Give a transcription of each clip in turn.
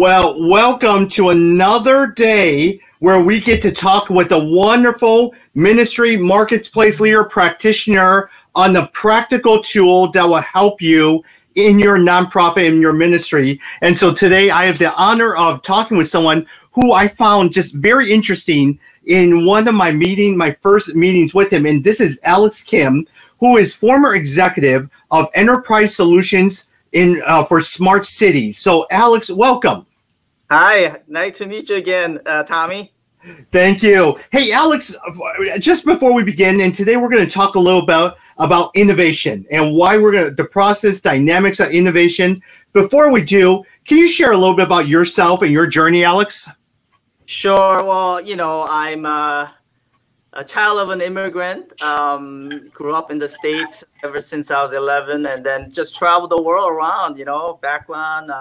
Well, welcome to another day where we get to talk with a wonderful ministry marketplace leader practitioner on the practical tool that will help you in your nonprofit and your ministry. And so today I have the honor of talking with someone who I found just very interesting in one of my first meetings with him. And this is Alex Kim, who is former executive of Enterprise Solutions for Smart Cities. So Alex, welcome. Hi, nice to meet you again, Tommy. Thank you. Hey, Alex, just before we begin, and today we're going to talk a little about innovation and why the process dynamics of innovation. Before we do, can you share a little bit about yourself and your journey, Alex? Sure. Well, I'm a child of an immigrant, grew up in the States ever since I was 11, and then just traveled the world around, background,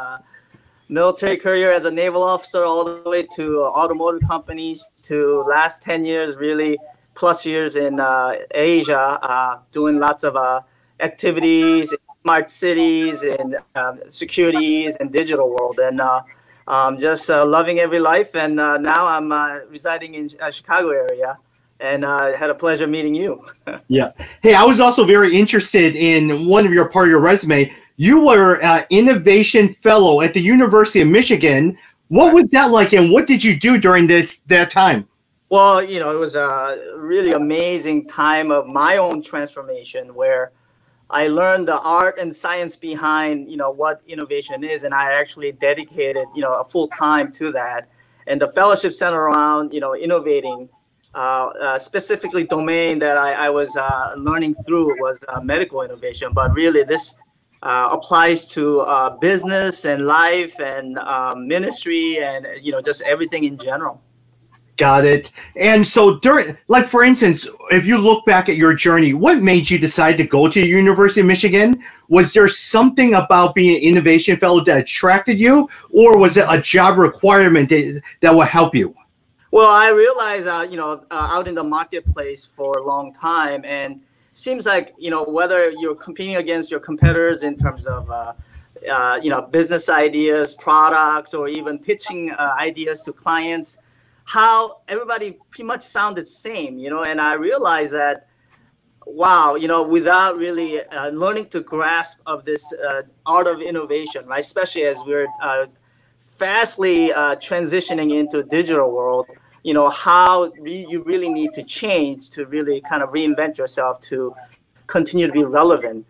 military career as a naval officer, all the way to automotive companies, to last 10 years, really plus years in Asia, doing lots of activities, smart cities, and securities and digital world, and just loving every life. And now I'm residing in Chicago area. And I had a pleasure meeting you. Yeah. Hey, I was also very interested in part of your resume. You were an innovation fellow at the University of Michigan. What was that like, and what did you do during that time? Well, it was a really amazing time of my own transformation where I learned the art and science behind, what innovation is, and I actually dedicated, a full time to that. And the fellowship centered around, innovating. Specifically domain that I was learning through was medical innovation, but really this applies to business and life and ministry and just everything in general. Got it. And so for instance, if you look back at your journey, what made you decide to go to the University of Michigan? Was there something about being an innovation fellow that attracted you, or was it a job requirement that will help you? Well, I realized, out in the marketplace for a long time, and seems like, whether you're competing against your competitors in terms of, business ideas, products, or even pitching ideas to clients, how everybody pretty much sounded the same, and I realized that, wow, without really learning to grasp of this art of innovation, right, especially as we're fastly transitioning into digital world, how you really need to change to really kind of reinvent yourself to continue to be relevant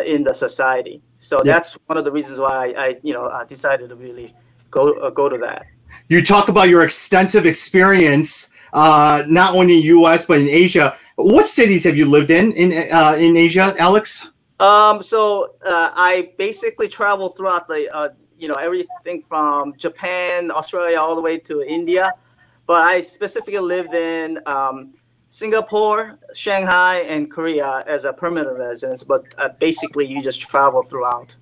in the society. So that's one of the reasons why I decided to really go to that. You talk about your extensive experience, not only in the U.S. but in Asia. What cities have you lived in Asia, Alex? So I basically traveled throughout the everything from Japan, Australia, all the way to India. But I specifically lived in Singapore, Shanghai, and Korea as a permanent residence. But basically, you just travel throughout.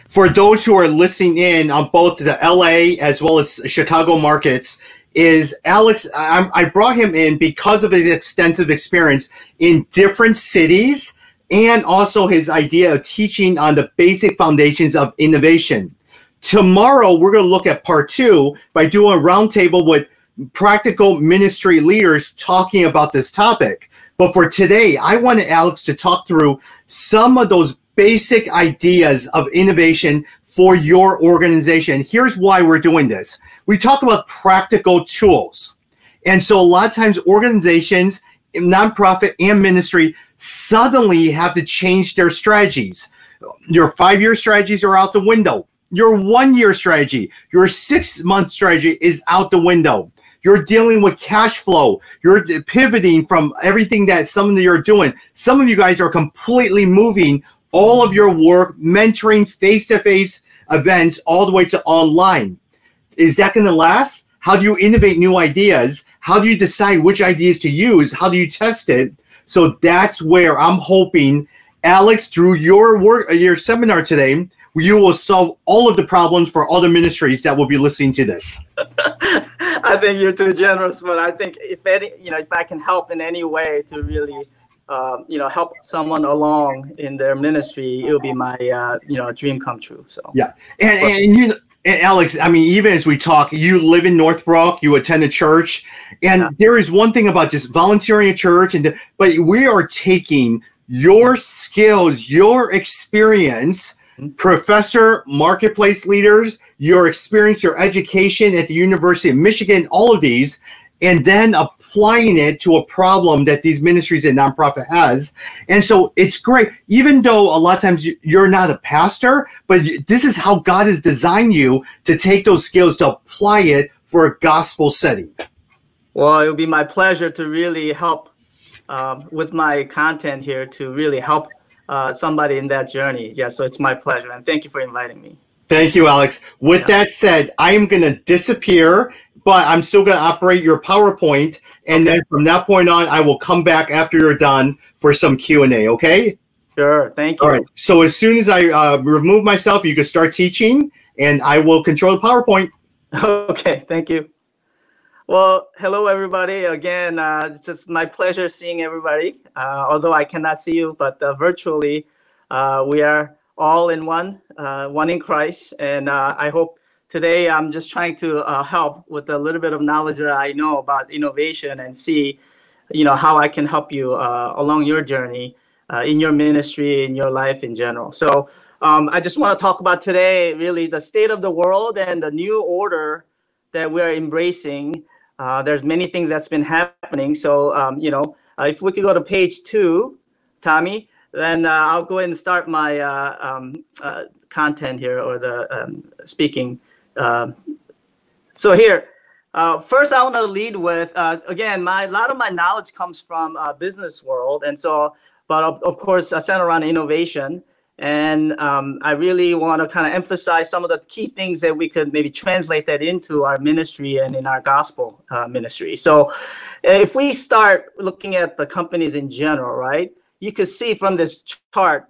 For those who are listening in on both the LA as well as Chicago markets, is Alex, I brought him in because of his extensive experience in different cities and also his idea of teaching on the basic foundations of innovation. Tomorrow, we're going to look at part 2 by doing a roundtable with practical ministry leaders talking about this topic. But for today, I wanted Alex to talk through some of those basic ideas of innovation for your organization. Here's why we're doing this. We talk about practical tools. And so a lot of times organizations, nonprofit and ministry, suddenly have to change their strategies. Your 5-year strategies are out the window. Your 1-year strategy, your 6-month strategy is out the window. You're dealing with cash flow. You're pivoting from everything that some of you are doing. Some of you guys are completely moving all of your work, mentoring, face-to-face events, all the way to online. Is that going to last? How do you innovate new ideas? How do you decide which ideas to use? How do you test it? So that's where I'm hoping, Alex, through your seminar today, you will solve all of the problems for other ministries that will be listening to this. I think you're too generous, but I think if I can help in any way to really help someone along in their ministry, it will be my dream come true. So yeah, and And Alex, I mean, even as we talk, you live in Northbrook, you attend a church, and there is one thing about just volunteering at church, but we are taking your skills, your experience, professor, marketplace leaders, your experience, your education at the University of Michigan, all of these, and then applying it to a problem that these ministries and nonprofit has. And so it's great, even though a lot of times you're not a pastor, but this is how God has designed you to take those skills to apply it for a gospel setting. Well, it would be my pleasure to really help with my content here to really help somebody in that journey. Yeah, so it's my pleasure. And thank you for inviting me. Thank you, Alex. With that said, I am going to disappear, but I'm still going to operate your PowerPoint. And then from that point on, I will come back after you're done for some Q&A, okay? Sure, thank you. All right, so as soon as I remove myself, you can start teaching, and I will control the PowerPoint. Okay, thank you. Well, hello, everybody. Again, it's just my pleasure seeing everybody. Although I cannot see you, but virtually, we are all in one in Christ. And I hope today I'm just trying to help with a little bit of knowledge that I know about innovation and see, how I can help you along your journey in your ministry, in your life in general. So I just want to talk about today, really the state of the world and the new order that we're embracing. There's many things that's been happening. So, if we could go to page 2, Tommy, then I'll go ahead and start my content here, or the speaking. So here, first I want to lead with, again, a lot of my knowledge comes from business world. And so, but of course, I center around innovation. And I really want to kind of emphasize some of the key things that we could maybe translate that into our ministry and in our gospel ministry. So if we start looking at the companies in general, right, you could see from this chart,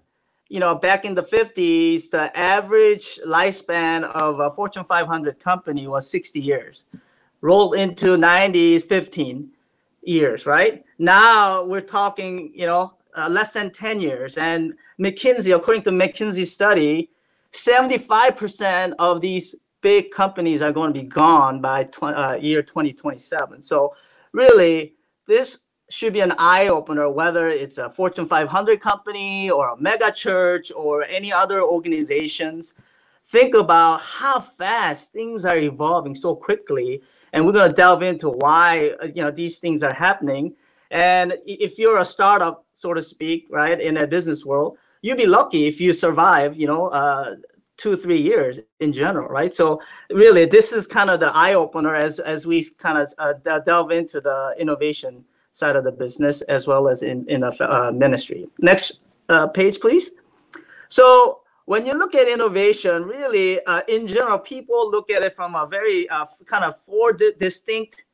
back in the 50s, the average lifespan of a Fortune 500 company was 60 years. Rolled into 90s, 15 years, right? Now we're talking, less than 10 years. And McKinsey, according to McKinsey's study, 75% of these big companies are going to be gone by year 2027. So really, this should be an eye-opener, whether it's a Fortune 500 company or a mega church or any other organizations. Think about how fast things are evolving so quickly. And we're going to delve into why these things are happening. And if you're a startup, so to speak, right, in a business world, you'd be lucky if you survive, 2-3 years in general, right? So really, this is kind of the eye opener as we kind of delve into the innovation side of the business as well as in a ministry. Next page, please. So when you look at innovation, really, in general, people look at it from a very kind of four distinct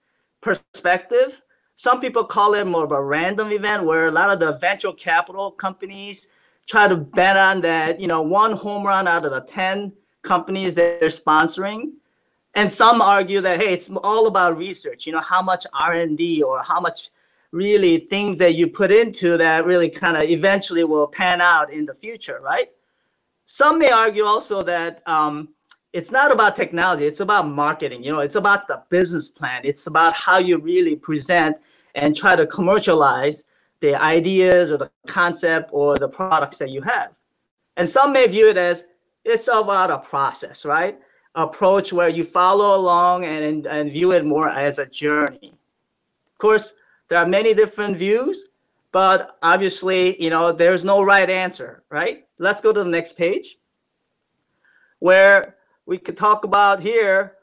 perspective. Some people call it more of a random event where a lot of the venture capital companies try to bet on that, one home run out of the 10 companies that they're sponsoring. And some argue that, hey, it's all about research, how much R&D or how much really things that you put into that really kind of eventually will pan out in the future, right? Some may argue also that it's not about technology, it's about marketing, it's about the business plan. It's about how you really present and try to commercialize the ideas or the concept or the products that you have. And some may view it as it's about a process, right? Approach where you follow along and view it more as a journey. Of course, there are many different views, but obviously, there's no right answer, right? Let's go to the next page, where we could talk about here,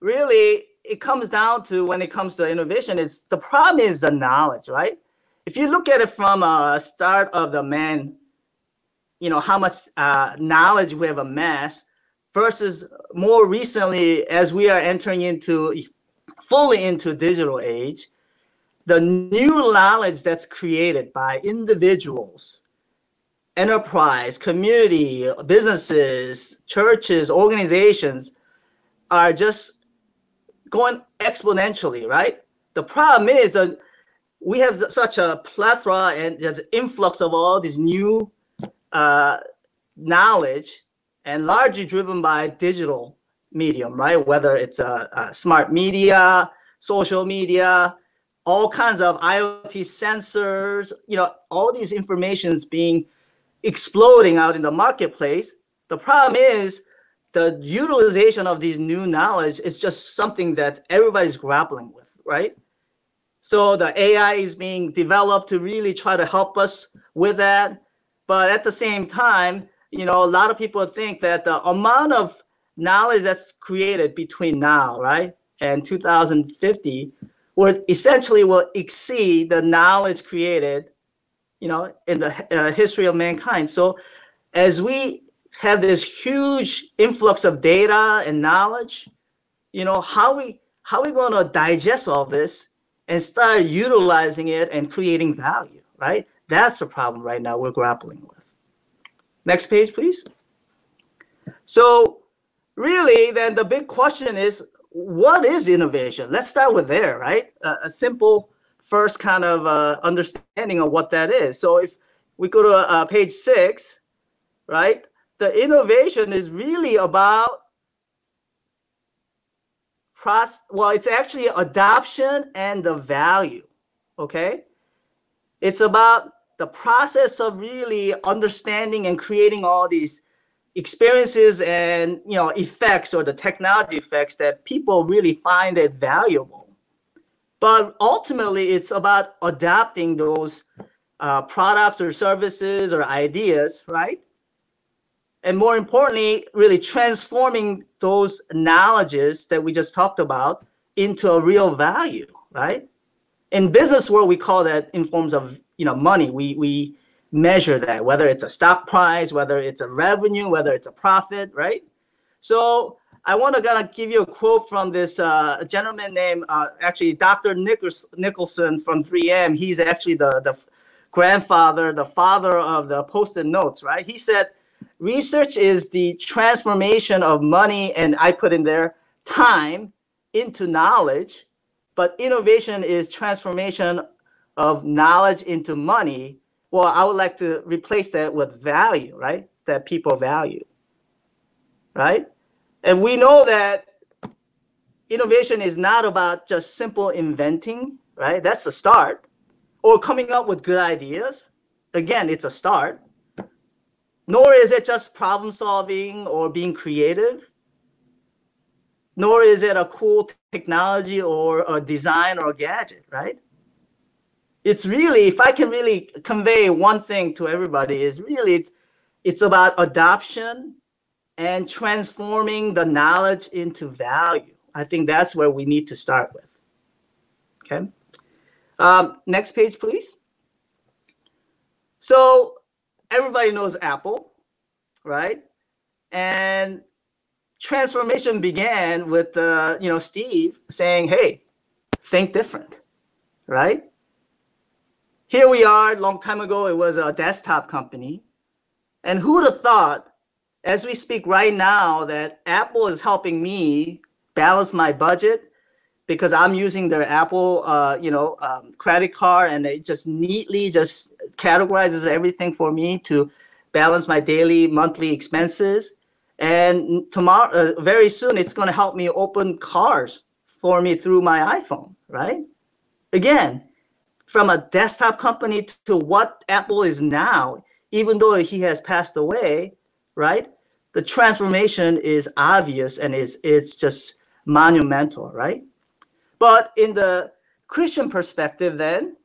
really, it comes down to, when it comes to innovation, the problem is the knowledge, right? If you look at it from a start of the man, how much knowledge we have amassed versus more recently, as we are entering fully into digital age, the new knowledge that's created by individuals, enterprise, community, businesses, churches, organizations are just going exponentially, right? The problem is that we have such a plethora and there's an influx of all this new knowledge, and largely driven by digital medium, right? Whether it's a smart media, social media, all kinds of IoT sensors, all these informations being exploding out in the marketplace. The problem is the utilization of these new knowledge is just something that everybody's grappling with, right? So the AI is being developed to really try to help us with that. But at the same time, a lot of people think that the amount of knowledge that's created between now, right, and 2050 will exceed the knowledge created, in the history of mankind. So as we have this huge influx of data and knowledge, how we going to digest all this and start utilizing it and creating value, right? That's the problem right now we're grappling with. Next page, please. So really, then the big question is, what is innovation? Let's start with there, right? A simple first kind of understanding of what that is. So if we go to page 6, right? The innovation is really about it's actually adoption and the value, okay? It's about the process of really understanding and creating all these experiences and effects, or the technology effects that people really find it valuable. But ultimately, it's about adopting those products or services or ideas, right? And more importantly, really transforming those knowledges that we just talked about into a real value, right? In business world, we call that in forms of money. We measure that, whether it's a stock price, whether it's a revenue, whether it's a profit, right? So I want to kind of give you a quote from this gentleman named actually Dr. Nicholson from 3M. He's actually the grandfather, the father of the Post-it notes, right? He said, research is the transformation of money, and I put in there time, into knowledge, but innovation is transformation of knowledge into money. Well, I would like to replace that with value, right? That people value, right? And we know that innovation is not about just simple inventing, right? That's a start. Or coming up with good ideas. Again, it's a start. Nor is it just problem solving or being creative. Nor is it a cool technology or a design or a gadget, right? It's really, if I can really convey one thing to everybody, is really, it's about adoption and transforming the knowledge into value. I think that's where we need to start with. Okay. Next page, please. So everybody knows Apple, right? And transformation began with Steve saying, "Hey, think different," right? Here we are. A long time ago, it was a desktop company, and who would have thought, as we speak right now, that Apple is helping me balance my budget because I'm using their Apple, credit card, and it just neatly just categorizes everything for me to balance my daily, monthly expenses. And tomorrow, very soon, it's going to help me open cars for me through my iPhone, right? Again, from a desktop company to what Apple is now, even though he has passed away, right? The transformation is obvious and it's just monumental, right? But in the Christian perspective, then,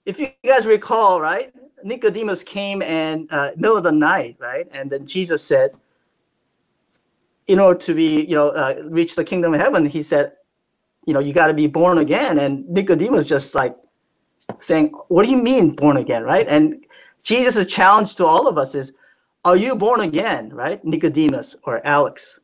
if you guys recall, right, Nicodemus came and middle of the night, right, and then Jesus said, in order to be, reach the kingdom of heaven, he said, you got to be born again. And Nicodemus just like saying, "What do you mean born again?" Right? And Jesus' challenge to all of us is, "Are you born again?" Right, Nicodemus or Alex.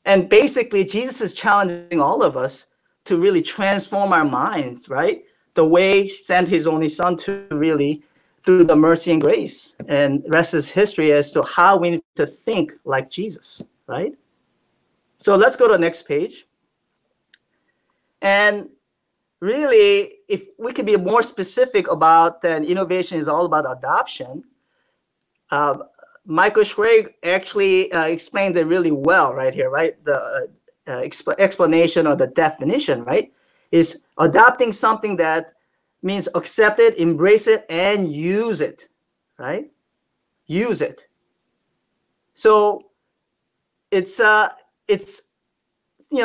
And basically, Jesus is challenging all of us to really transform our minds, right? The way he sent his only son to really, through the mercy and grace, and the rest is history as to how we need to think like Jesus, right? So let's go to the next page. And really, if we could be more specific about then innovation is all about adoption. Michael Schrage actually explained it really well right here, right? The explanation or the definition, right, is adopting something that means accept it, embrace it, and use it, right? Use it. So it's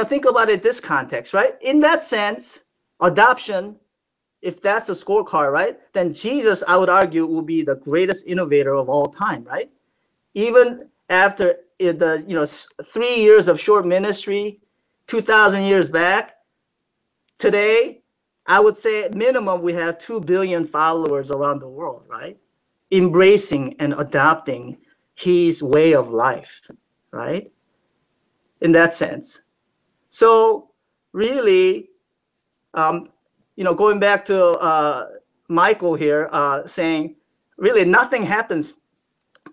think about it this context, right? In that sense, adoption, if that's a scorecard, right, then Jesus, I would argue, will be the greatest innovator of all time, right? Even after the 3 years of short ministry, 2,000 years back, today, I would say at minimum we have 2 billion followers around the world, right? Embracing and adopting his way of life, right? In that sense. So really, going back to Michael here, saying really nothing happens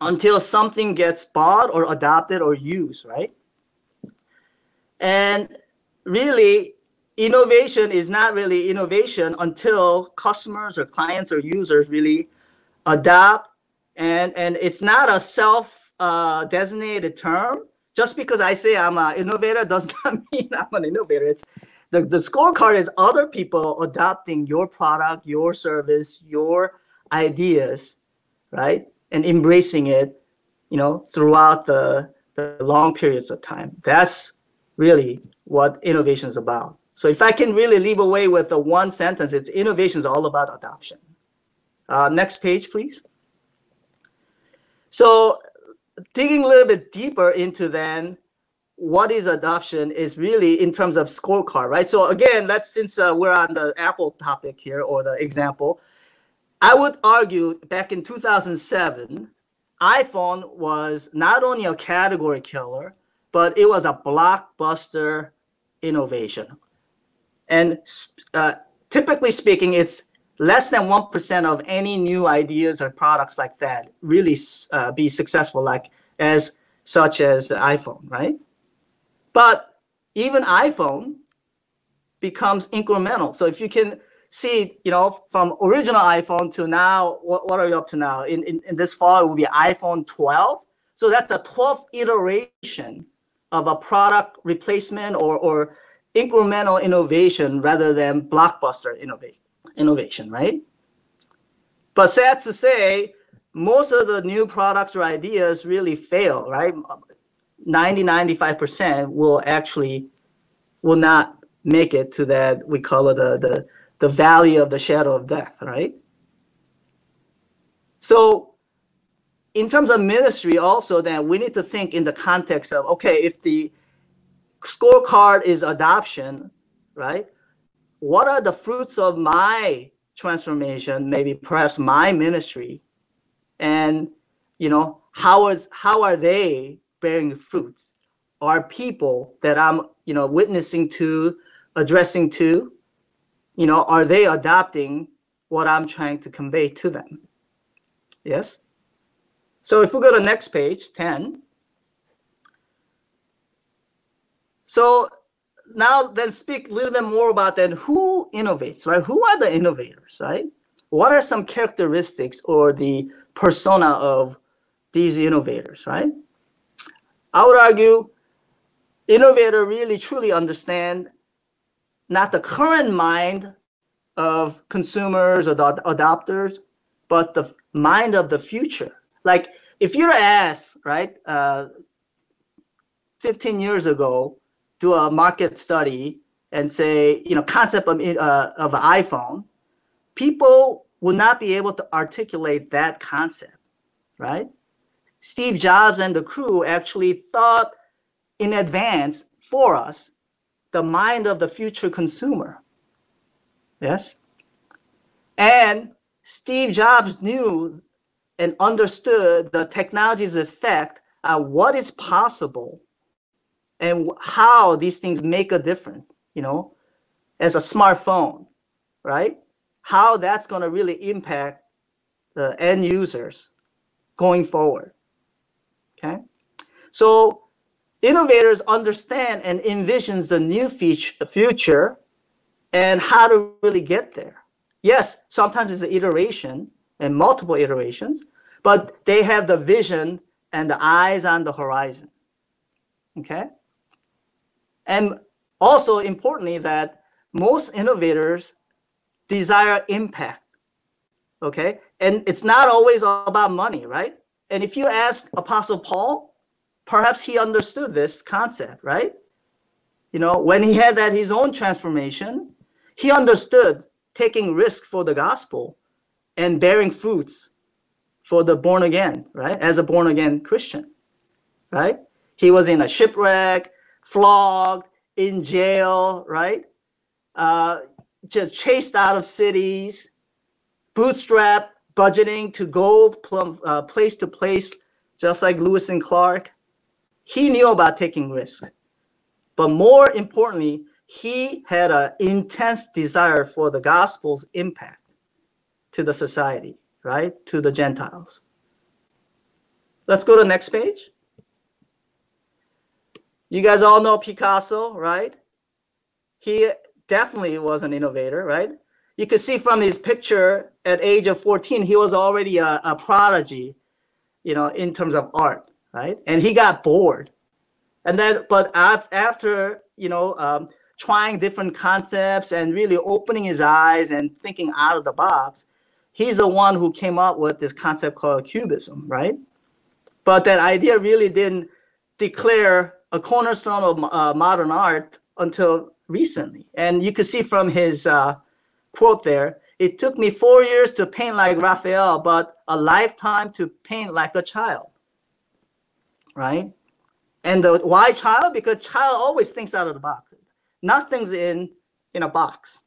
until something gets bought or adopted or used, right? And really, innovation is not really innovation until customers or clients or users really adopt, and it's not a self-designated term. Just because I say I'm an innovator does not mean I'm an innovator. It's the scorecard is other people adopting your product, your service, your ideas, right? And embracing it, throughout the long periods of time. That's really what innovation is about. So if I can really leave away with the one sentence, it's innovation is all about adoption. Next page, please. So digging a little bit deeper into then what is adoption is really in terms of scorecard, right? So again, since we're on the Apple topic here or the example, I would argue back in 2007, iPhone was not only a category killer, but it was a blockbuster innovation. And typically speaking, it's less than 1% of any new ideas or products like that really be successful, such as the iPhone, right? But even iPhone becomes incremental. So if you can see, from original iPhone to now, what are you up to now? In this fall, it will be iPhone 12. So that's a 12th iteration of a product replacement or incremental innovation rather than blockbuster innovation, right? But sad to say, most of the new products or ideas really fail, right? 95% will not make it to that, we call it the valley of the shadow of death, right? So in terms of ministry also, then we need to think in the context of, okay, if the scorecard is adoption, right? What are the fruits of my transformation, maybe perhaps my ministry, and how are they bearing fruits? Are people that I'm witnessing to, addressing to, are they adopting what I'm trying to convey to them? Yes. So if we go to next page, 10. So now then speak a little bit more about then who innovates, right? Who are the innovators, right? What are some characteristics or the persona of these innovators, right? I would argue innovator really truly understand not the current mind of consumers or adopters, but the mind of the future. Like if you're asked, right, 15 years ago, do a market study and say, concept of an iPhone, people will not be able to articulate that concept, right? Steve Jobs and the crew actually thought in advance for us the mind of the future consumer. Yes? And Steve Jobs knew and understood the technology's effect on what is possible and how these things make a difference, as a smartphone, right? How that's going to really impact the end users going forward, okay? So innovators understand and envisions the new future and how to really get there. Yes, sometimes it's an iteration and multiple iterations, but they have the vision and the eyes on the horizon. Okay? And also importantly that most innovators desire impact. Okay? And it's not always about money, right? And if you ask Apostle Paul, perhaps he understood this concept, right? You know, when he had his own transformation, he understood taking risk for the gospel and bearing fruits for the born again, right? As a born again Christian, right? He was in a shipwreck, flogged, in jail, right? Just chased out of cities, bootstrap budgeting to go place to place, just like Lewis and Clark. He knew about taking risks. But more importantly, he had an intense desire for the gospel's impact to the society, right? To the Gentiles. Let's go to the next page. You guys all know Picasso, right? He definitely was an innovator, right? You can see from his picture at age of 14, he was already a prodigy, you know, in terms of art, right? And he got bored. And then, but after, you know, trying different concepts and really opening his eyes and thinking out of the box, he's the one who came up with this concept called cubism, right? But that idea really didn't declare a cornerstone of modern art until recently. And you can see from his quote there, it took me 4 years to paint like Raphael, but a lifetime to paint like a child, right? And why child? Because child always thinks out of the box. Nothing's in a box,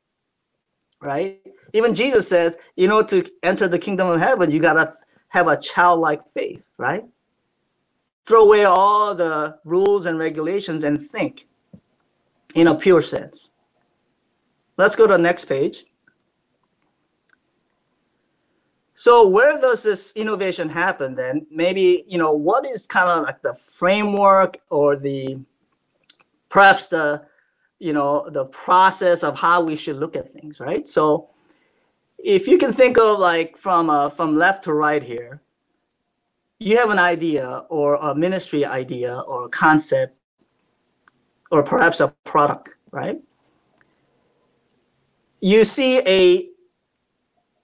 right? Even Jesus says, you know, to enter the kingdom of heaven, you got to have a childlike faith, right? Throw away all the rules and regulations and think in a pure sense. Let's go to the next page. So where does this innovation happen then? Maybe, you know, what is kind of like the framework or perhaps the, you know, the process of how we should look at things, right? So if you can think of like from left to right here, you have an idea or a ministry idea or a concept or perhaps a product, right? You see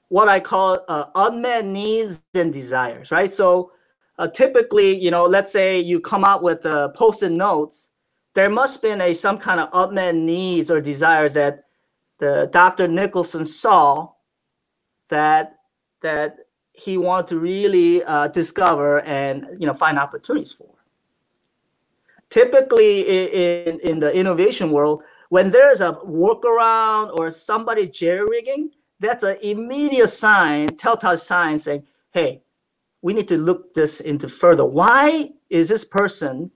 what I call unmet needs and desires, right? So typically, you know, let's say you come out with Post-it notes, there must have been some kind of unmet needs or desires that the Dr. Nicholson saw that he wanted to really discover and, you know, find opportunities for. Typically in the innovation world, when there's a workaround or somebody jerry-rigging, that's an immediate sign, telltale sign saying, hey, we need to look this into further. Why is this person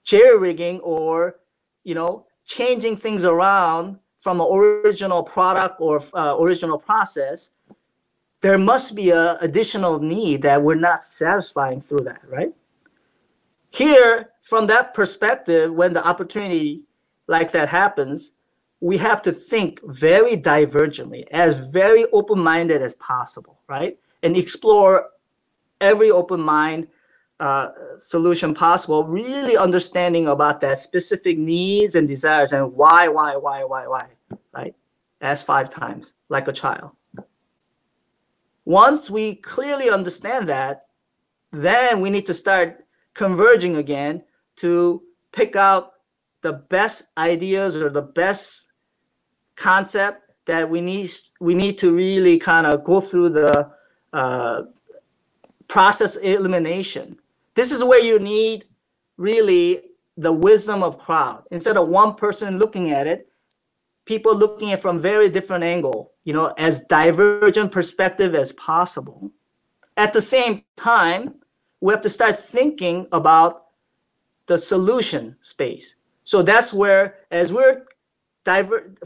jerry-rigging or, you know, changing things around from an original product or original process? There must be an additional need that we're not satisfying through that, right? Here, from that perspective, when the opportunity like that happens, we have to think very divergently, as very open-minded as possible, right? And explore every open mind solution possible, really understanding about that specific needs and desires and why, right? Ask 5 times, like a child. Once we clearly understand that, then we need to start converging again to pick out the best ideas or the best concept that we need to really kind of go through the process elimination. This is where you need really the wisdom of crowd. Instead of one person looking at it, people looking at it from very different angle, you know, as divergent perspective as possible. At the same time, we have to start thinking about the solution space. So that's where, as we're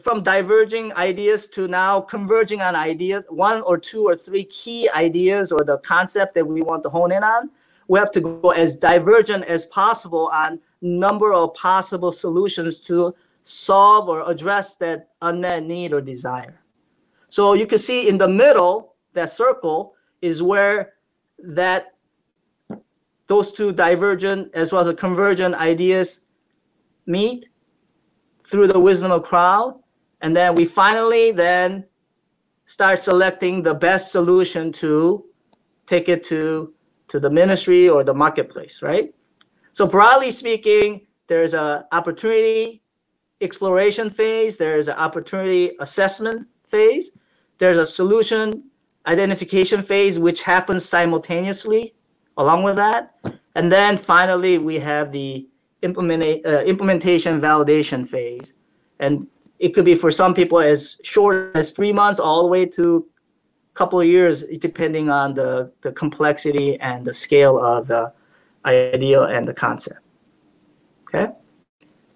from diverging ideas to now converging on ideas, 1 or 2 or 3 key ideas or the concept that we want to hone in on, we have to go as divergent as possible on number of possible solutions to solve or address that unmet need or desire. So you can see in the middle, that circle is where that those two divergent as well as convergent ideas meet through the wisdom of crowd, and then we finally then start selecting the best solution to take it to the ministry or the marketplace, right? So broadly speaking, there's an opportunity exploration phase, there's an opportunity assessment phase, there's a solution identification phase, which happens simultaneously along with that. And then finally, we have the implementation validation phase. And it could be for some people as short as 3 months all the way to a couple of years, depending on the complexity and the scale of the idea and the concept. Okay,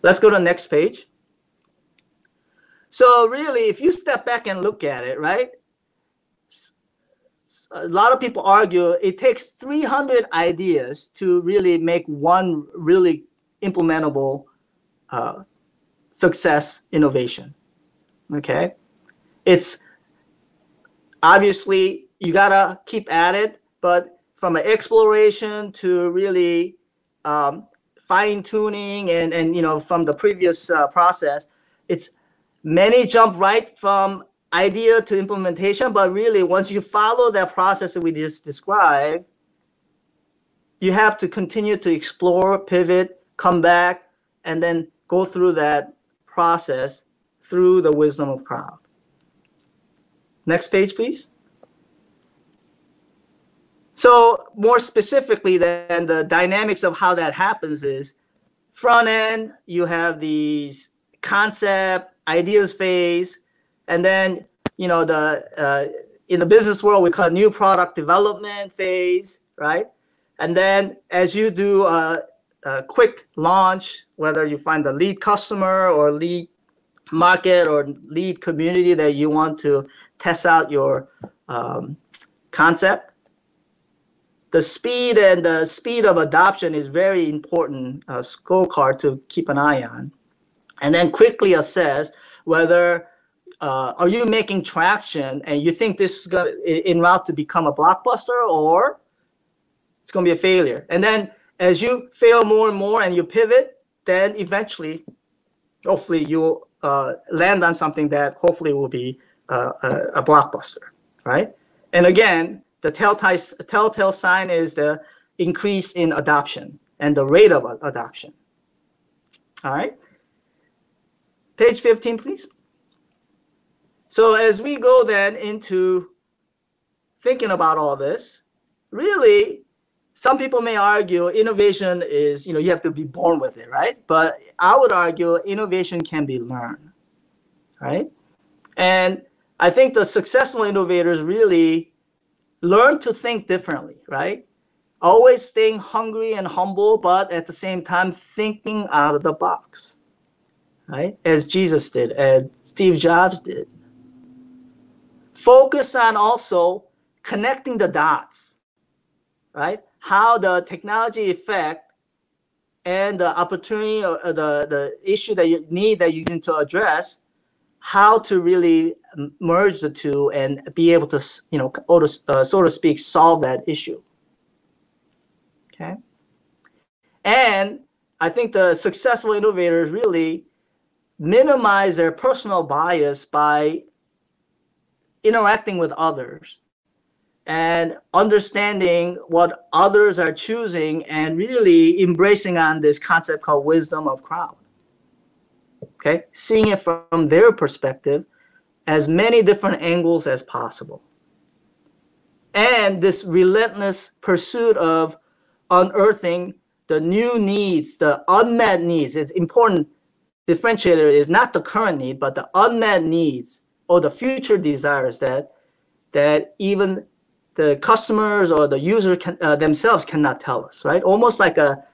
let's go to the next page. So really, if you step back and look at it, right, a lot of people argue it takes 300 ideas to really make one really implementable success innovation. Okay, it's obviously you gotta keep at it, but from an exploration to really fine tuning and you know, from the previous process, it's many jump right from idea to implementation, but really once you follow that process that we just described, you have to continue to explore, pivot, come back, and then go through that process through the wisdom of crowd. Next page, please. So more specifically then, the dynamics of how that happens is front end, you have these concept, ideas phase, and then, you know, in the business world, we call it new product development phase, right? And then as you do a quick launch, whether you find the lead customer or lead market or lead community that you want to test out your concept, the speed of adoption is very important scorecard to keep an eye on. And then quickly assess whether are you making traction and you think this is going to en route to become a blockbuster, or it's going to be a failure. And then as you fail more and more and you pivot, then eventually, hopefully you'll land on something that hopefully will be a blockbuster, right? And again, the telltale sign is the increase in adoption and the rate of adoption. All right. Page 15, please. So as we go then into thinking about all this, really, some people may argue innovation is, you know, you have to be born with it, right? But I would argue innovation can be learned, right? And I think the successful innovators really learn to think differently, right? Always staying hungry and humble, but at the same time thinking out of the box, right? As Jesus did, as Steve Jobs did. Focus on also connecting the dots, right? How the technology effect and the opportunity or the issue that you need to address, how to really merge the two and be able to, you know, so to speak, solve that issue. Okay. And I think the successful innovators really minimize their personal bias by interacting with others and understanding what others are choosing and really embracing on this concept called wisdom of crowd. Okay, seeing it from their perspective, as many different angles as possible. And this relentless pursuit of unearthing the new needs, the unmet needs. It's important differentiator is not the current need, but the unmet needs or the future desires that even the customers or the user themselves cannot tell us, right? Almost like a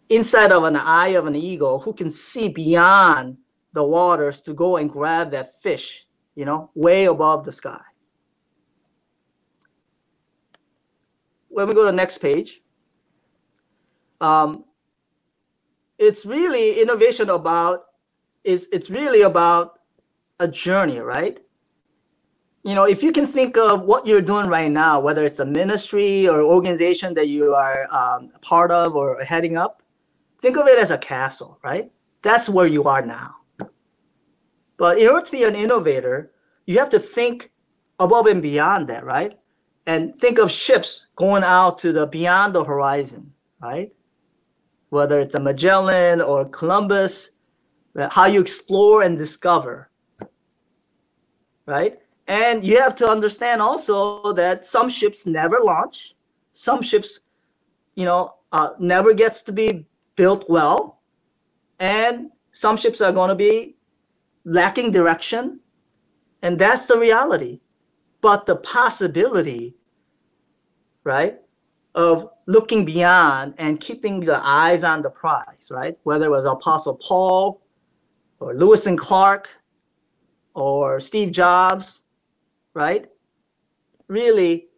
inside of an eye of an eagle who can see beyond the waters to go and grab that fish, you know, way above the sky. When we go to the next page, it's really innovation about, it's really about a journey, right? if you can think of what you're doing right now, whether it's a ministry or organization that you are part of or heading up, think of it as a castle, right? That's where you are now. But in order to be an innovator, you have to think above and beyond that, right? And think of ships going out to the beyond the horizon, right? Whether it's a Magellan or Columbus, how you explore and discover, right? And you have to understand also that some ships never launch, some ships, never gets to be built well, and some ships are going to be lacking direction, and that's the reality. But the possibility, right, of looking beyond and keeping the eyes on the prize, right? Whether it was Apostle Paul or Lewis and Clark or Steve Jobs, right? Really,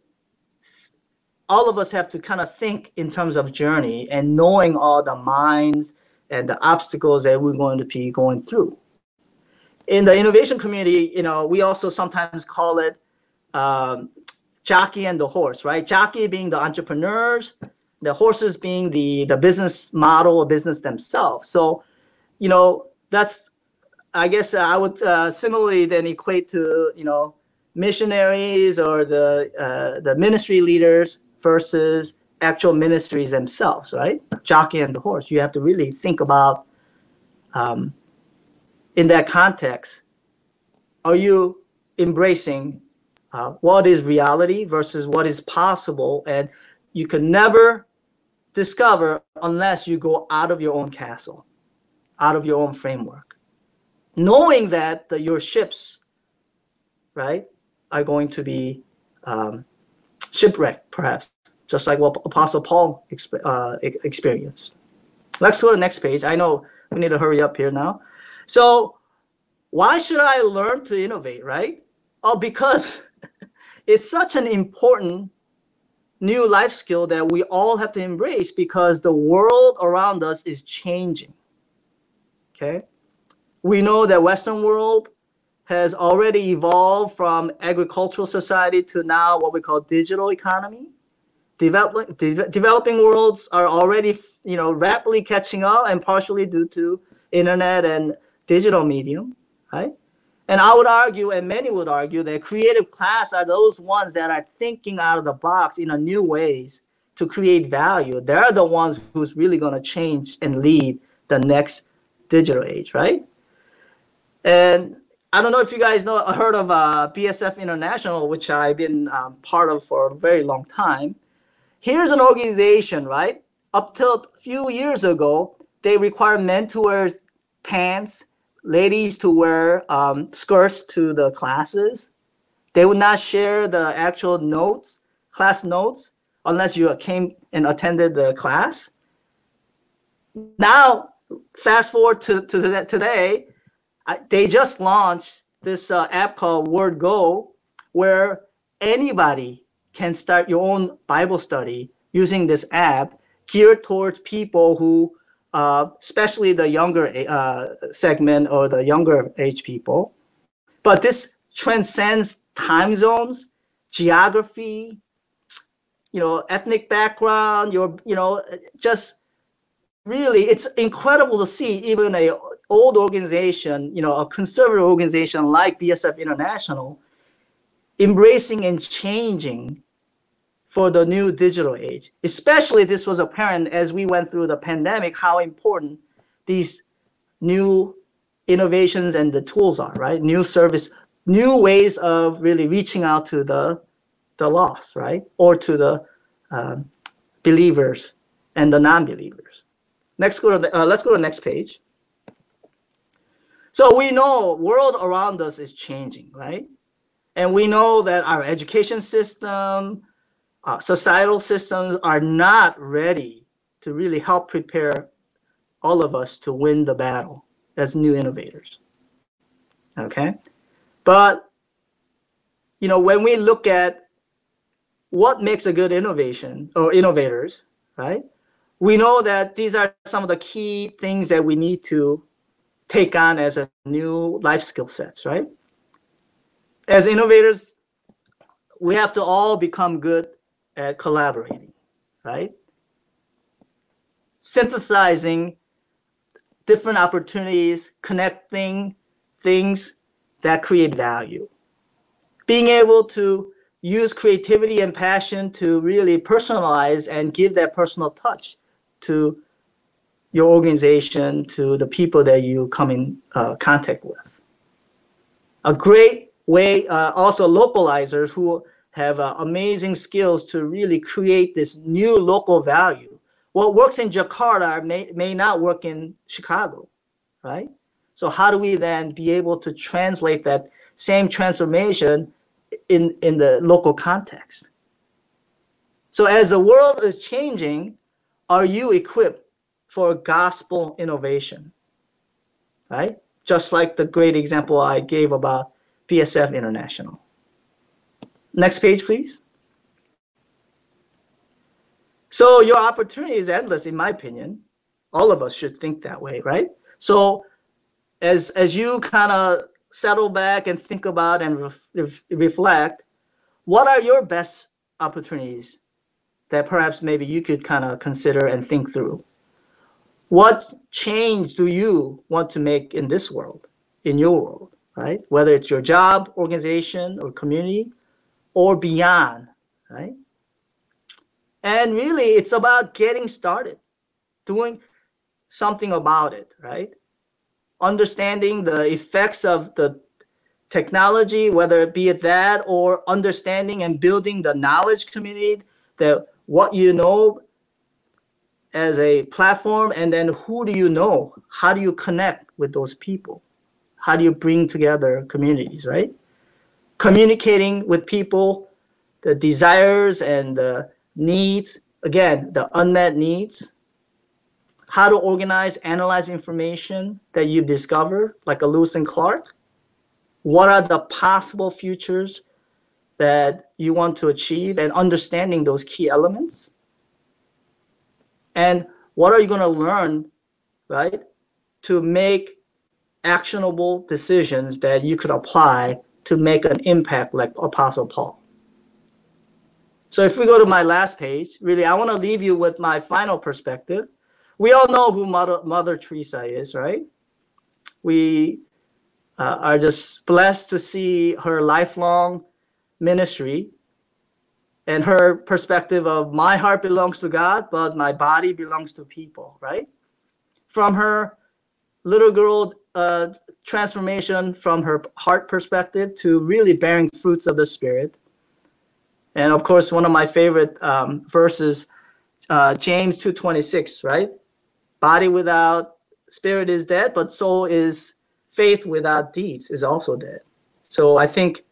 all of us have to kind of think in terms of journey and knowing all the minds and the obstacles that we're going to be going through. In the innovation community, we also sometimes call it jockey and the horse, right? Jockey being the entrepreneurs, the horses being the business model or business themselves. So, that's, I guess I would similarly then equate to, missionaries or the ministry leaders versus actual ministries themselves, right? Jockey and the horse. You have to really think about, in that context, are you embracing what is reality versus what is possible? And you can never discover unless you go out of your own castle, out of your own framework, knowing that your ships, right, are going to be shipwrecked, perhaps, just like what Apostle Paul experienced. Let's go to the next page. I know we need to hurry up here now. So why should I learn to innovate, right? Oh, because it's such an important new life skill that we all have to embrace because the world around us is changing, okay? We know that Western world has already evolved from agricultural society to now what we call digital economy. Developing worlds are already, rapidly catching up, and partially due to internet and digital medium, right? And I would argue, and many would argue, that creative class are those ones that are thinking out of the box in a new ways to create value. They're the ones who's really going to change and lead the next digital age, right? And I don't know if you guys heard of BSF International, which I've been part of for a very long time. Here's an organization, right? Up till a few years ago, they require men to wear pants, ladies to wear skirts to the classes. They would not share the actual notes, class notes, unless you came and attended the class. Now, fast forward to today, they just launched this app called WordGo, where anybody can start your own Bible study using this app geared towards people who, especially the younger segment or the younger age people. But this transcends time zones, geography, ethnic background, just really, it's incredible to see even a old organization, a conservative organization like BSF International, embracing and changing for the new digital age. Especially this was apparent as we went through the pandemic, how important these new innovations and the tools are, right? New service, new ways of really reaching out to the lost, right? Or to the believers and the non-believers. Let's go to the next page. So we know world around us is changing, right? And we know that our education system, societal systems are not ready to really help prepare all of us to win the battle as new innovators. Okay? But, when we look at what makes a good innovation or innovators, right? We know that these are some of the key things that we need to take on as a new life skill sets, right? As innovators, we have to all become good at collaborating, right? Synthesizing different opportunities, connecting things that create value. Being able to use creativity and passion to really personalize and give that personal touch to your organization, to the people that you come in contact with. A great way, also localizers who have amazing skills to really create this new local value. What works in Jakarta may not work in Chicago, right? So how do we then be able to translate that same transformation in the local context? So as the world is changing, are you equipped for gospel innovation, right? Just like the great example I gave about PSF International. Next page, please. So your opportunity is endless, in my opinion. All of us should think that way, right? So as you kind of settle back and think about and reflect, what are your best opportunities that perhaps maybe you could kind of consider and think through? What change do you want to make in this world, in your world, right? Whether it's your job, organization, or community, or beyond, right? And really, it's about getting started, doing something about it, right? Understanding the effects of the technology, whether it be that or understanding and building the knowledge community, that what you know as a platform, and then who do you know? How do you connect with those people? How do you bring together communities, right? Communicating with people, the desires and the needs, again, the unmet needs, how to organize, analyze information that you discover, like a Lewis and Clark. What are the possible futures that you want to achieve, and understanding those key elements? And what are you going to learn, right, to make actionable decisions that you could apply to make an impact like Apostle Paul? So if we go to my last page, really, I want to leave you with my final perspective. We all know who Mother Teresa is, right? We are just blessed to see her lifelong ministry and her perspective of my heart belongs to God, but my body belongs to people, right? From her little girl transformation from her heart perspective to really bearing fruits of the Spirit. And of course, one of my favorite verses, James 2:26, right? Body without spirit is dead, but so is faith without deeds is also dead. So I think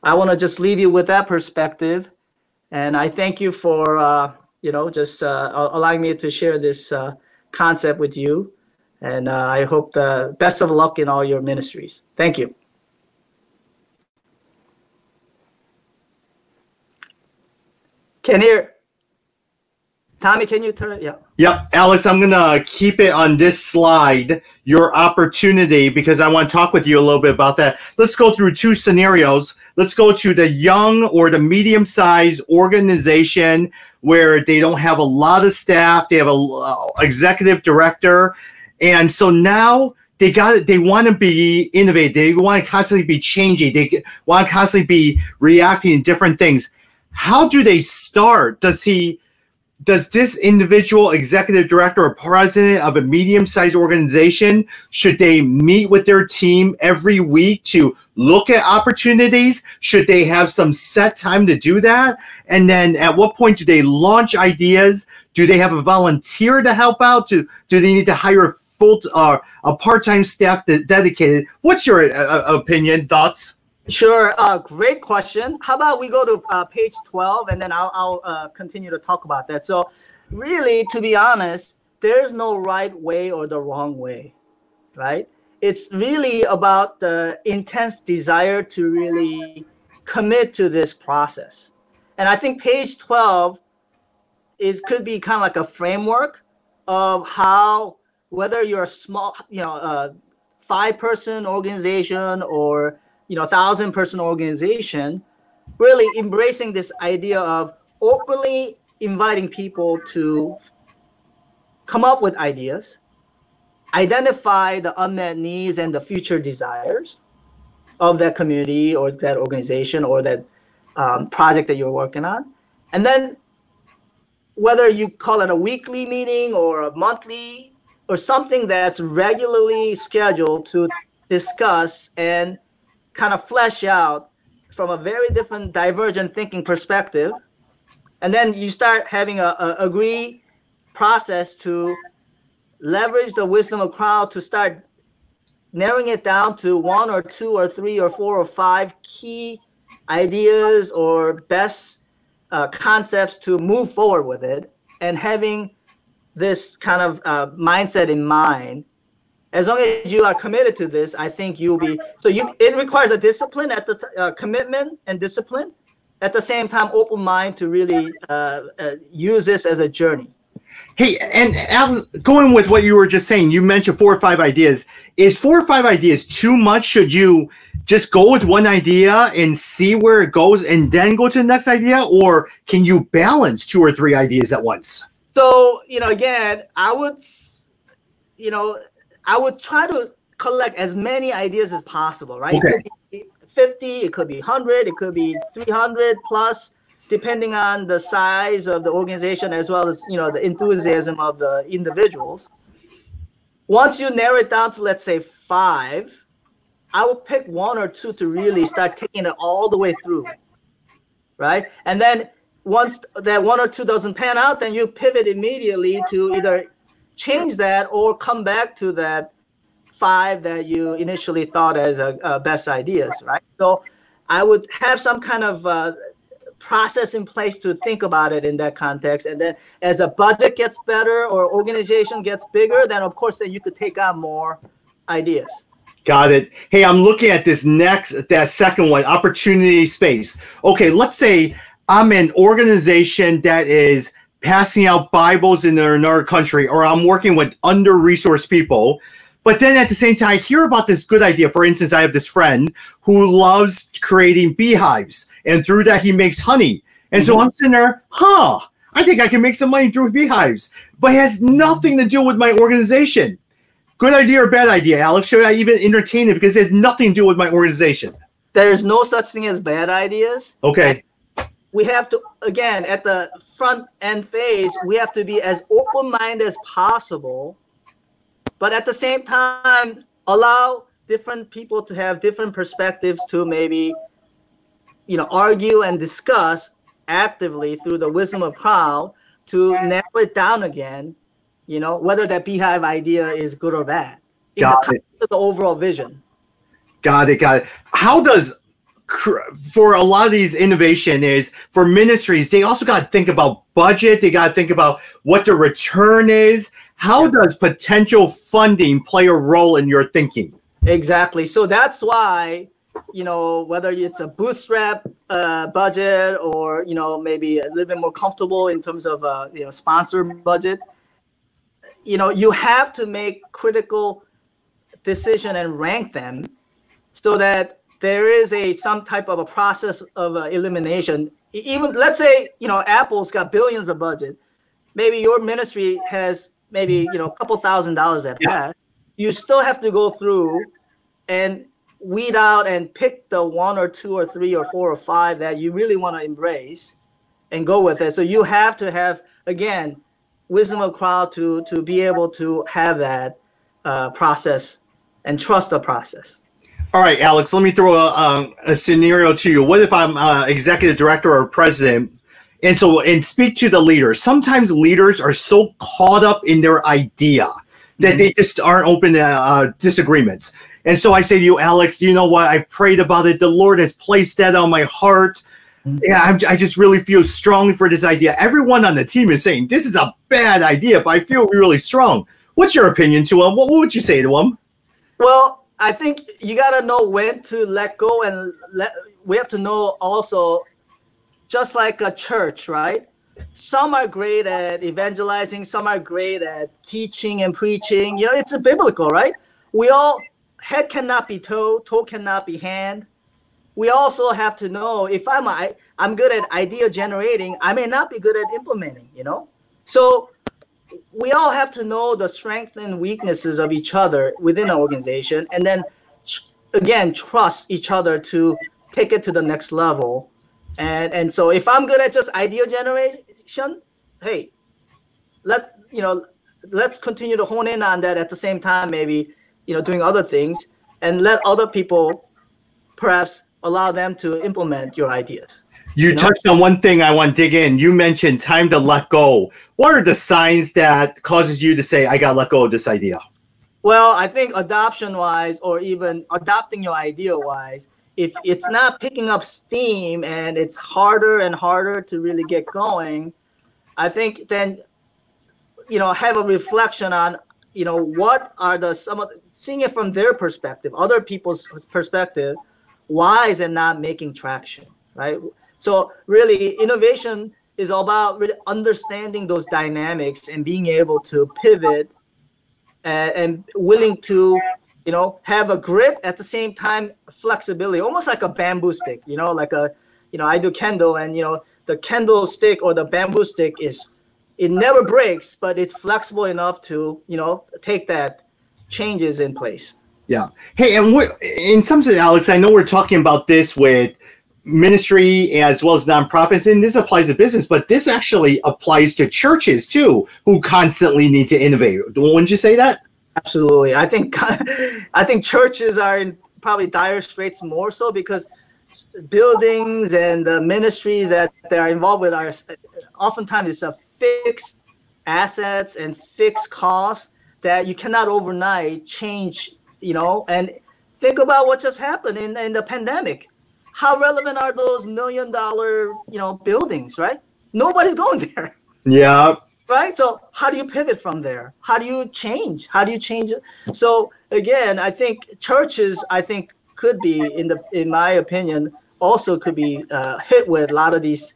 I want to just leave you with that perspective. And I thank you for, just allowing me to share this concept with you. And I hope the best of luck in all your ministries. Thank you. Can hear. Tommy, can you turn it? Yeah. Yep, Alex, I'm going to keep it on this slide, your opportunity, because I want to talk with you a little bit about that. Let's go through two scenarios. Let's go to the young or the medium-sized organization where they don't have a lot of staff. They have a executive director. And so now they want to be innovative. They want to constantly be changing. They want to constantly be reacting to different things. How do they start? Does this individual executive director or president of a medium-sized organization, should they meet with their team every week to look at opportunities? Should they have some set time to do that? And then at what point do they launch ideas? Do they have a volunteer to help out? Do they need to hire a part-time staff dedicated? What's your opinion, thoughts? Sure. Great question. How about we go to page 12, and then I'll continue to talk about that. So really, to be honest, there's no right way or the wrong way, right? It's really about the intense desire to really commit to this process. And I think page 12 could be kind of like a framework of how, whether you're a small, 5-person organization or 1,000-person organization, really embracing this idea of openly inviting people to come up with ideas, identify the unmet needs and the future desires of that community or that organization or that project that you're working on. And then whether you call it a weekly meeting or a monthly or something that's regularly scheduled to discuss and kind of flesh out from a very different divergent thinking perspective. And then you start having a agree process to leverage the wisdom of crowd to start narrowing it down to 1 or 2 or 3 or 4 or 5 key ideas or best concepts to move forward with it, and having this kind of mindset in mind. As long as you are committed to this, I think you'll be. So it requires a discipline at the commitment and discipline. At the same time, open mind to really use this as a journey. Hey, and Al, going with what you were just saying, you mentioned 4 or 5 ideas. Is 4 or 5 ideas too much? Should you just go with one idea and see where it goes and then go to the next idea? Or can you balance 2 or 3 ideas at once? So, again, I would try to collect as many ideas as possible, right? Okay. It could be 50, it could be 100, it could be 300 plus, depending on the size of the organization as well as, the enthusiasm of the individuals. Once you narrow it down to, let's say, 5, I will pick 1 or 2 to really start taking it all the way through, right? And then once that 1 or 2 doesn't pan out, then you pivot immediately to either change that or come back to that 5 that you initially thought as best ideas, right? So I would have some kind of process in place to think about it in that context. And then as a budget gets better or organization gets bigger, then of course then you could take on more ideas. Got it. Hey, I'm looking at that second one, opportunity space. Okay, let's say I'm an organization that is passing out Bibles in another country, or I'm working with under-resourced people. But then at the same time, I hear about this good idea. For instance, I have this friend who loves creating beehives, and through that, he makes honey. And so I'm sitting there, I think I can make some money through beehives, but it has nothing to do with my organization. Good idea or bad idea, Alex? Should I even entertain it because it has nothing to do with my organization? There's no such thing as bad ideas. Okay. We have to, again, at the front end phase, we have to be as open-minded as possible, but at the same time, allow different people to have different perspectives to maybe, argue and discuss actively through the wisdom of crowd to narrow it down again, whether that beehive idea is good or bad. Got it. The overall vision. Got it. How does, for a lot of these innovation is, for ministries, they also got to think about budget. They got to think about what the return is. How does potential funding play a role in your thinking? Exactly. So that's why, whether it's a bootstrap budget or, maybe a little bit more comfortable in terms of, sponsor budget, you have to make critical decision and rank them so that there is some type of a process of elimination. Even let's say, Apple's got billions of budget. Maybe your ministry has maybe, a couple $1,000s at best. You still have to go through and weed out and pick the 1 or 2 or 3 or 4 or 5 that you really want to embrace and go with it. So you have to have, again, wisdom of crowd to be able to have that process and trust the process. All right, Alex, let me throw a scenario to you. What if I'm executive director or president and speak to the leaders? Sometimes leaders are so caught up in their idea that they just aren't open to disagreements. And so I say to you, Alex, you know what? I prayed about it. The Lord has placed that on my heart. Yeah, I just really feel strongly for this idea. Everyone on the team is saying this is a bad idea, but I feel really strong. What's your opinion to him? What would you say to him? Well, I think you got to know when to let go, and we have to know also, just like a church, right? Some are great at evangelizing. Some are great at teaching and preaching. It's a biblical, right? Head cannot be toe cannot be hand. we also have to know if I'm good at idea generating, I may not be good at implementing, you know? So we all have to know the strengths and weaknesses of each other within an organization, and then again, trust each other to take it to the next level. And so if I'm good at just idea generation, hey, let's continue to hone in on that at the same time, maybe, doing other things, and let other people perhaps allow them to implement your ideas. You touched on one thing I want to dig in. You mentioned time to let go. What are the signs that causes you to say, I got to let go of this idea? Well, I think adoption-wise, or even adopting your idea-wise, if it's not picking up steam and it's harder and harder to really get going, I think then, have a reflection on, what are seeing it from their perspective, other people's perspective, why is it not making traction, right? So really, innovation is all about really understanding those dynamics and being able to pivot and willing to, have a grip at the same time, flexibility, almost like a bamboo stick, I do Kendo, and, the Kendo stick or the bamboo stick it never breaks, but it's flexible enough to, take that changes in place. Yeah. Hey, and in some sense, Alex, I know we're talking about this with ministry as well as nonprofits, and this applies to business, but this actually applies to churches too, who constantly need to innovate. Wouldn't you say that? Absolutely. I think churches are in probably dire straits more so because buildings and the ministries that they are involved with are oftentimes it's a fixed assets and fixed costs that you cannot overnight change, and think about what just happened in the pandemic. How relevant are those $1 million, buildings, right? Nobody's going there. Yeah. Right. So how do you pivot from there? How do you change? How do you change it? So again, I think churches, could be in my opinion, also could be hit with a lot of these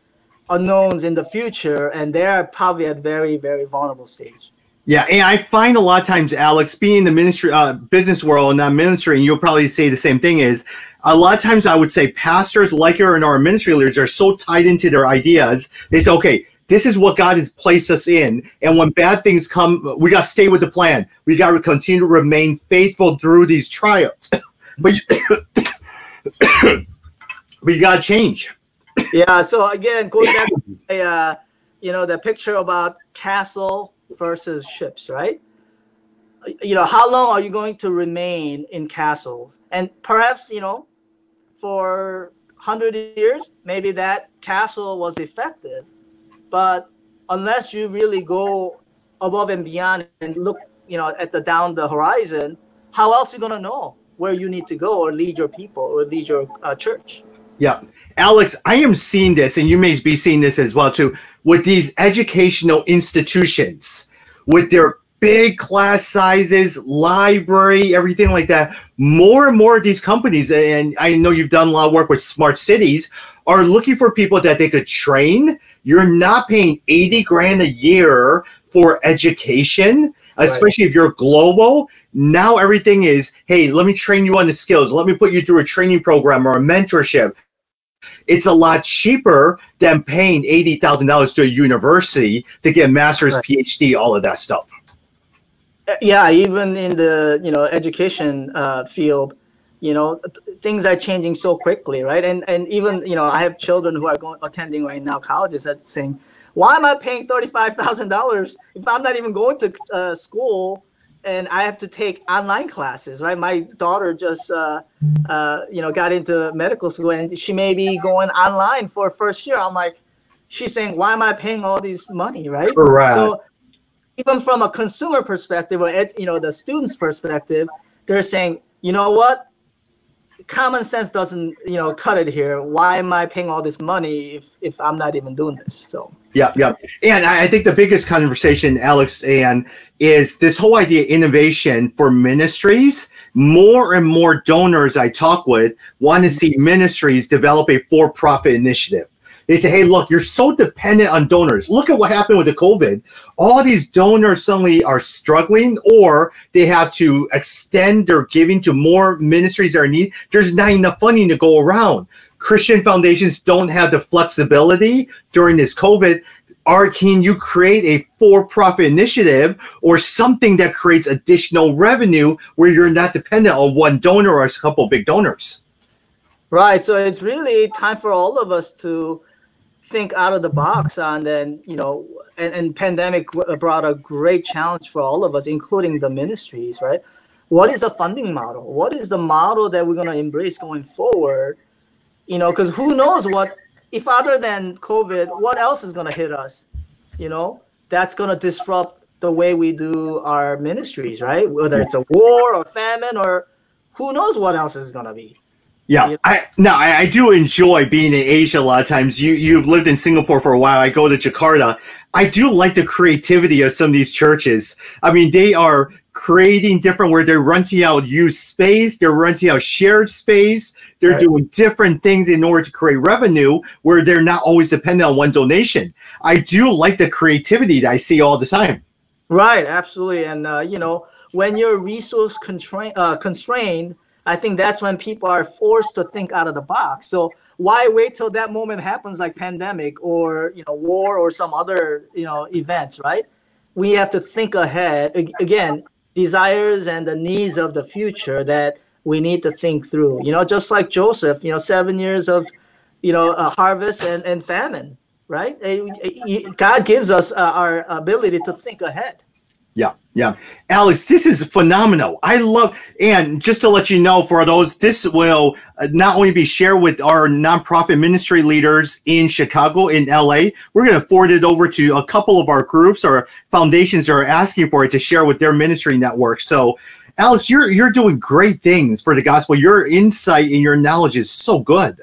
unknowns in the future, and they're probably at very, very vulnerable stage. Yeah, and I find a lot of times, Alex, being in the ministry, business world, not ministry, and you'll probably say the same thing, is a lot of times I would say pastors like you and our ministry leaders are so tied into their ideas. They say, okay, this is what God has placed us in. And when bad things come, we got to stay with the plan. We got to continue to remain faithful through these trials. But you got to change. Yeah. So again, going back to the picture about castle versus ships, right? How long are you going to remain in castles? And perhaps, for 100 years, maybe that castle was effective. But unless you really go above and beyond and look, down the horizon, how else are you going to know where you need to go or lead your people or lead your church? Yeah. Alex, I am seeing this, and you may be seeing this as well, too, with these educational institutions, with their big class sizes, library, everything like that. More and more of these companies, and I know you've done a lot of work with smart cities, are looking for people that they could train. You're not paying 80 grand a year for education, especially if you're global. Now everything is, hey, let me train you on the skills. Let me put you through a training program or a mentorship. It's a lot cheaper than paying $80,000 to a university to get a master's, PhD, all of that stuff. Yeah, even in the education field, things are changing so quickly, right? And even I have children who are attending right now colleges that saying, why am I paying $35,000 if I'm not even going to school and I have to take online classes, right? My daughter just got into medical school and she may be going online for first year. I'm like, she's saying, why am I paying all this money, right? Correct. So even from a consumer perspective or the student's perspective, they're saying, you know what? Common sense doesn't cut it here. Why am I paying all this money if I'm not even doing this? So yeah. And I think the biggest conversation, Alex, is this whole idea of innovation for ministries. More and more donors I talk with want to see ministries develop a for-profit initiative. They say, hey, look, you're so dependent on donors. Look at what happened with the COVID. All these donors suddenly are struggling, or they have to extend their giving to more ministries that are in need. There's not enough funding to go around. Christian foundations don't have the flexibility during this COVID. Or can you create a for-profit initiative or something that creates additional revenue where you're not dependent on one donor or a couple of big donors? Right. So it's really time for all of us to think out of the box. And then, and pandemic brought a great challenge for all of us, including the ministries, right? What is the funding model? What is the model that we're going to embrace going forward? Because who knows what, if other than COVID, what else is going to hit us? That's going to disrupt the way we do our ministries, right? Whether it's a war or famine or who knows what else is going to be. Yeah, I do enjoy being in Asia a lot of times. You've lived in Singapore for a while. I go to Jakarta. I do like the creativity of some of these churches. I mean, they are creating different where they're renting out used space. They're renting out shared space. They're doing different things in order to create revenue where they're not always dependent on one donation. I do like the creativity that I see all the time. Right, absolutely. And, when you're resource constrained, I think that's when people are forced to think out of the box. So why wait till that moment happens, like pandemic or, war or some other, events, right? We have to think ahead. Again, desires and the needs of the future that we need to think through, just like Joseph, 7 years of, a harvest and famine, right? God gives us our ability to think ahead. Yeah. Alex, this is phenomenal. I love, and just to let you know, for those, this will not only be shared with our nonprofit ministry leaders in Chicago, in LA, we're going to forward it over to a couple of our groups or foundations that are asking for it to share with their ministry network. So, Alex, you're doing great things for the gospel. Your insight and your knowledge is so good.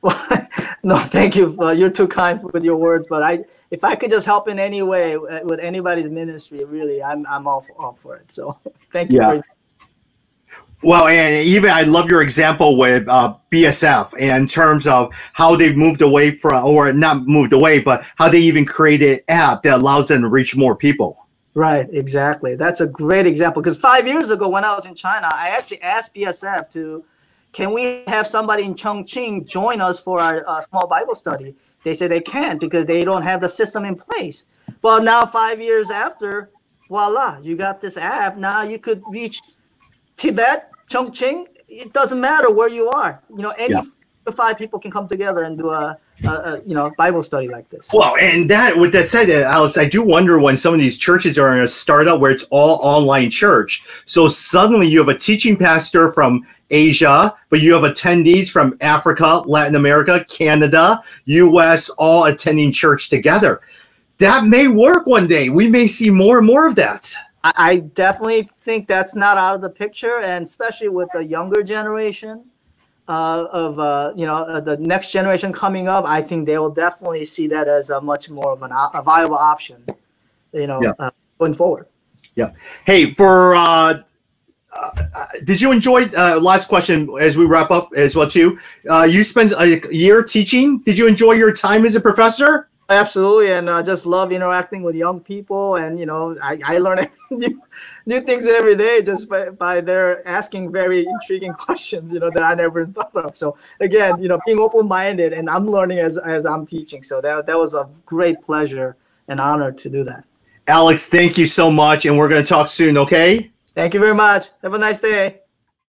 Well, no, thank you. You're too kind with your words, but if I could just help in any way with anybody's ministry, really, I'm all for it. So thank you. Yeah. Well, and even I love your example with BSF in terms of how they've moved away from, or not moved away, but how they even created an app that allows them to reach more people. Right, exactly. That's a great example, because 5 years ago when I was in China, I actually asked BSF can we have somebody in Chongqing join us for our small Bible study? They said they can't because they don't have the system in place. Well, now 5 years after, voila, you got this app. Now you could reach Tibet, Chongqing. It doesn't matter where you are. Any 5 people can come together and do a Bible study like this. Well, and with that said, Alex, I do wonder when some of these churches are in a startup where it's all online church. So suddenly you have a teaching pastor from Asia, but you have attendees from Africa, Latin America, Canada, US, all attending church together. That may work one day. We may see more and more of that. I definitely think that's not out of the picture, and especially with the younger generation of the next generation coming up, I think they will definitely see that as a much more of a viable option, going forward. Yeah. Hey, did you enjoy, last question as we wrap up as well too, you spent a year teaching. Did you enjoy your time as a professor? Absolutely, and just love interacting with young people, and I learn new things every day just by their asking very intriguing questions that I never thought of. So again, being open-minded, and I'm learning as I'm teaching. So that was a great pleasure and honor to do that. Alex, thank you so much, and we're going to talk soon. Okay. Thank you very much. Have a nice day.